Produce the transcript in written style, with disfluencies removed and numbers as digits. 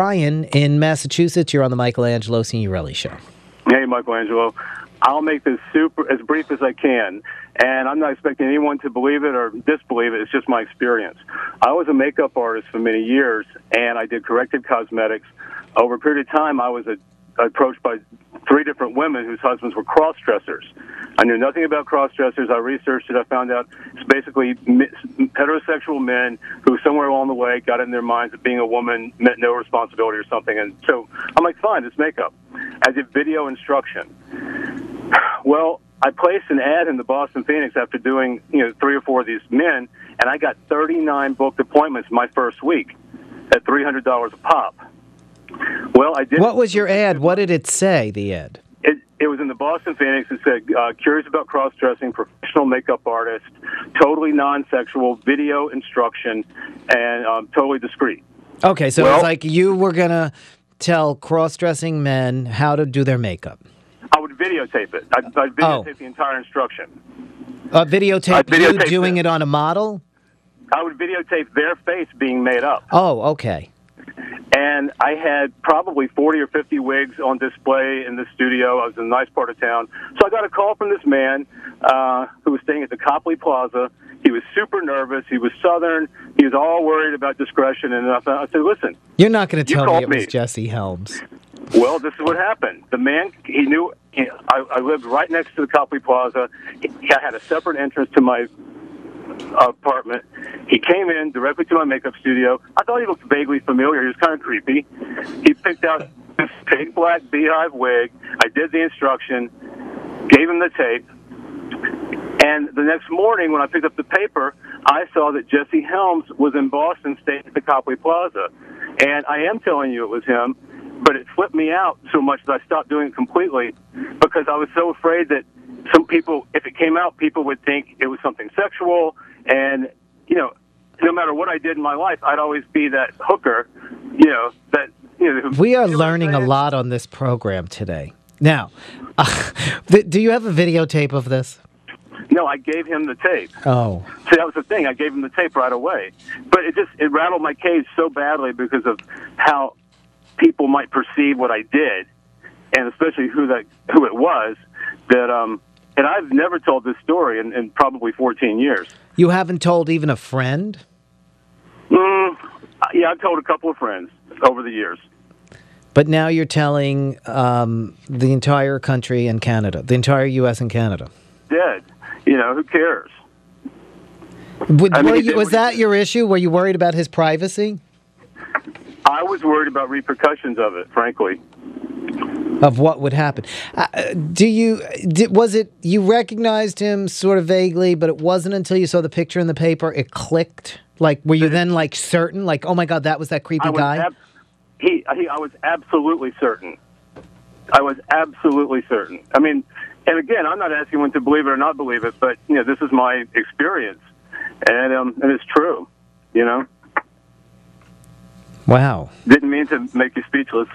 Brian in Massachusetts. You're on the Michelangelo Signorile Show. Hey, Michelangelo. I'll make this as brief as I can, and I'm not expecting anyone to believe it or disbelieve it. It's just my experience. I was a makeup artist for many years, and I did corrective cosmetics. Over a period of time, I was approached by 3 different women whose husbands were crossdressers. I knew nothing about crossdressers. I researched it. I found out it's basically heterosexual men who somewhere along the way got in their minds that being a woman meant no responsibility or something. And so I'm like, fine, it's makeup. I did video instruction. Well, I placed an ad in the Boston Phoenix after doing 3 or 4 of these men, and I got 39 booked appointments my first week at $300 a pop. Well, I did. What was your ad? What did it say, the ad? It was in the Boston Phoenix. It said, curious about cross-dressing, professional makeup artist, totally non-sexual, video instruction, and totally discreet. Okay, so it was like you were going to tell cross-dressing men how to do their makeup. I would videotape it. I'd videotape the entire instruction. Videotape you doing it on a model? I would videotape their face being made up. Oh, okay. And I had probably 40 or 50 wigs on display in the studio. I was in a nice part of town. So I got a call from this man who was staying at the Copley Plaza. He was super nervous. He was Southern. He was all worried about discretion. And I said, listen. You're not going to tell me it was Jesse Helms. Well, this is what happened. The man, he knew I lived right next to the Copley Plaza. I had a separate entrance to my apartment. He came in directly to my makeup studio. I thought he looked vaguely familiar. He was kind of creepy. He picked out this big black beehive wig. I did the instruction, gave him the tape, and the next morning when I picked up the paper, I saw that Jesse Helms was in Boston staying at the Copley Plaza. And I am telling you it was him, but it flipped me out so much that I stopped doing it completely because I was so afraid that some people, if it came out, people would think it was something sexual. And, no matter what I did in my life, I'd always be that hooker, We are learning a lot on this program today. Now, do you have a videotape of this? No, I gave him the tape. Oh. See, that was the thing. I gave him the tape right away. But it rattled my cage so badly because of how people might perceive what I did, and especially who it was, that and I've never told this story in probably 14 years. You haven't told even a friend? Yeah, I've told a couple of friends over the years. But now you're telling the entire country and Canada, the entire U.S. and Canada. Dead. Who cares? Was that your issue? Were you worried about his privacy? I was worried about repercussions of it, frankly. Of what would happen. Was it you recognized him sort of vaguely, but it wasn't until you saw the picture in the paper it clicked? Like, were you then certain? Like, oh my God, that was that creepy guy? I was absolutely certain. I was absolutely certain. I mean, and again, I'm not asking one to believe it or not believe it, but this is my experience, and it's true. Wow. Didn't mean to make you speechless.